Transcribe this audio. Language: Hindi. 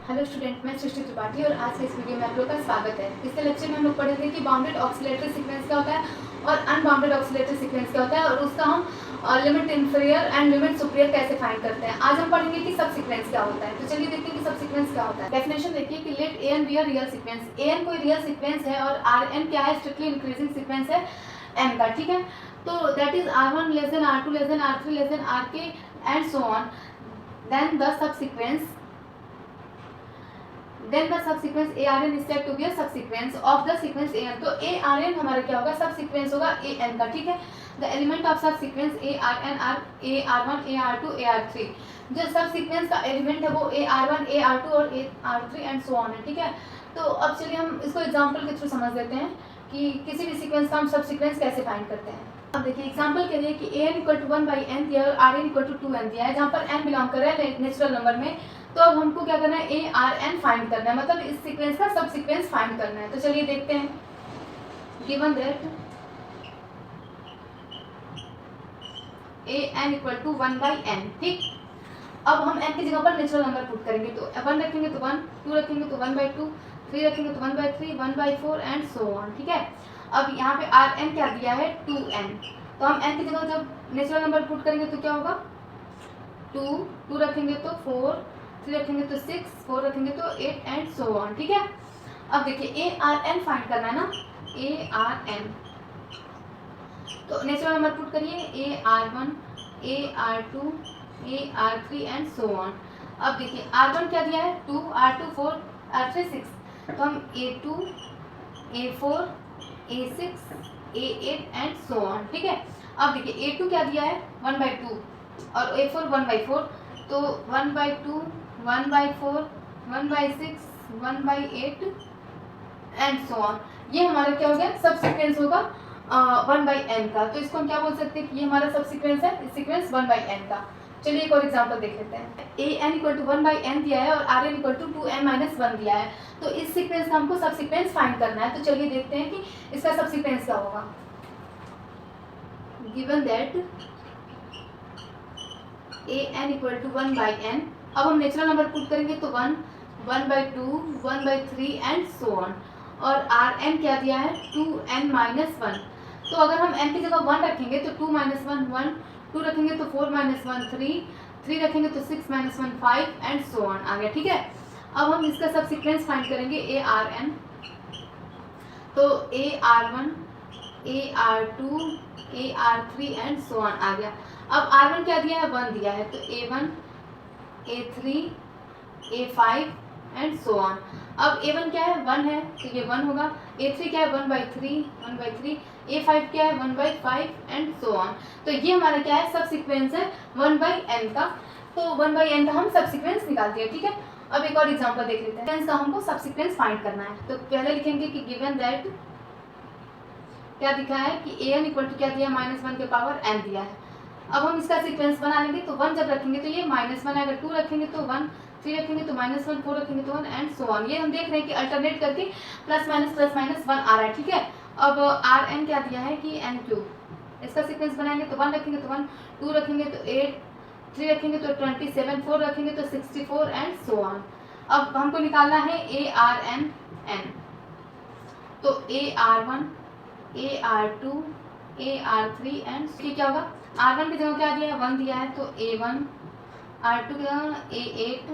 हेलो स्टूडेंट, मैं सृष्टि त्रिपाठी और आज के इस वीडियो में आप लोग का स्वागत है। पिछले लेक्चर में हम लोग पढ़े थे कि बाउंडेड ऑक्सीलेटरी सीक्वेंस क्या होता है और अनबाउंडेड ऑक्सीलेटरी सीक्वेंस क्या होता है और उसका हम limit inferior and limit superior कैसे फाइंड करते हैं। आज हम पढ़ेंगे कि सब सीक्वेंस क्या होता है। तो चलिए देखते हैं कि सब सीक्वेंस क्या होता है। डेफिनेशन देखिए कि let a n be a real sequence. A n कोई रियल सीक्वेंस है और आर एन क्या है, स्ट्रिक्टली इंक्रीजिंग सीक्वेंस है एन का, ठीक है। तो that is R1 less than R2 less than R3 less than Rk and so on. Then the subsequence ARN is said to be a subsequence of the sequence AN। तो ARN हमारा क्या होगा, subsequence होगा AN का, ठीक है। The element of subsequence ARN are AR1 AR2 AR3। जो subsequence का एलिमेंट है वो AR1 AR2 और AR3 एंड सो ऑन है, ठीक है। तो अब चलिए हम इसको एग्जांपल के थ्रू समझ लेते हैं कि किसी भी सीक्वेंस का हम सबसीक्वेंस कैसे फाइंड करते हैं। अब देखिए एग्जांपल के लिए कि AN इक्वल टू 1/n दिया है और RN इक्वल टू 2n दिया है, जहाँ पर n बिलोंग कर रहा है नेचुरल नंबर में। तो अब हमको क्या करना है, ARN फाइंड करना है, मतलब इस सीक्वेंस का सब सीक्वेंस फाइंड करना है। तो चलिए देखते हैं। Given that AN equal to 1/n, ठीक। अब हम n की जगह पर नेचुरल नंबर पुट करेंगे, तो 1 रखेंगे तो 1, 2 रखेंगे तो 1/2, 3 रखेंगे तो 1/3, 1/4 एंड सो ऑन, ठीक है। अब यहाँ पे Rn क्या दिया है, 2n। तो हम n की जगह जब नेचुरल नंबर पुट करेंगे तो क्या होगा, 2 रखेंगे तो 4, 3 रखेंगे तो 6, 4 रखेंगे तो 8 एंड सो ऑन, ठीक है। अब देखिए ARN फाइंड करना है ना, ARN। तो नेचुरल नंबर पुट करिए, AR1 AR2 AR3 and so on. अब देखिए R1 क्या दिया है, 2, R2 4, R3 6। तो हम A2 A4 A6 A8 and so on, ठीक है। अब देखिए A2 क्या दिया है, 1/2 और A4 1/4। तो 1/2 1/4 1/6 1/8 एंड सो ऑन। ये हमारा क्या हो गया, सब सीक्वेंस होगा 1/n का। तो इसको हम क्या बोल सकते हैं कि ये हमारा सब सीक्वेंस है, सीक्वेंस 1/n का। चलिए एक और एग्जांपल देख लेते हैं। AN इक्वल टू 1/n दिया है और RN इक्वल टू 2n-1 दिया है। तो इस सीक्वेंस का हमको सब सीक्वेंस फाइंड करना है। तो चलिए देखते हैं कि इसका सब सीक्वेंस क्या होगा। Given that AN equal to 1/n। अब हम नेचुरल नंबर पुट करेंगे तो 1, 1/2 1/3 एंड सो ऑन। और Rn क्या दिया है, 2n-1। तो अगर हम n की जगह 1 रखेंगे तो 2 - 1 1, 2 रखेंगे तो 4 - 1 3, 3 रखेंगे तो 6 - 1 5 एंड सो ऑन आ गया, ठीक है। अब हम इसका सब सीक्वेंस फाइंड करेंगे ARN। तो AR1 AR2 AR3 and so on आ गया। अब R1 क्या दिया है, 1 दिया है, तो A1 A3 A5 and so on. अब A1 क्या है, 1 है, तो ये 1 होगा। A3 क्या है, 1/3 A5 क्या है, 1/5 एंड सो ऑन। तो ये हमारा क्या है, सब सीक्वेंस है 1/n का। तो 1/n का हम सब सीक्वेंस निकाल दिया, ठीक है। अब एक और एग्जांपल देख लेते हैं। इसका हमको सब सीक्वेंस फाइंड करना है। तो पहले लिखेंगे कि गिवन दैट क्या दिखा है कि AN इक्वल टू क्या दिया, -1 के पावर n दिया है। अब हम इसका सीक्वेंस बना लेंगे। तो 1 जब रखेंगे तो ये -1 आएगा, 2 रखेंगे तो 1, 3 रखेंगे तो -1, 4 रखेंगे तो 1 एंड सो ऑन। ये हम देख रहे हैं कि अल्टरनेट करके प्लस माइनस 1 आ रहा है, ठीक है। अब Rn क्या दिया है कि n3। इसका सीक्वेंस बनाएंगे तो 1 रखेंगे तो 1, 2 रखेंगे तो 8, 3 रखेंगे तो 27, 4 रखेंगे तो 64 एंड सो ऑन। अब हमको निकालना है ARN n। तो AR1 AR2 AR3 एंड क्या होगा, R1 की जगह क्या दिया है, 1 दिया है, तो A1, R2 की जगह A8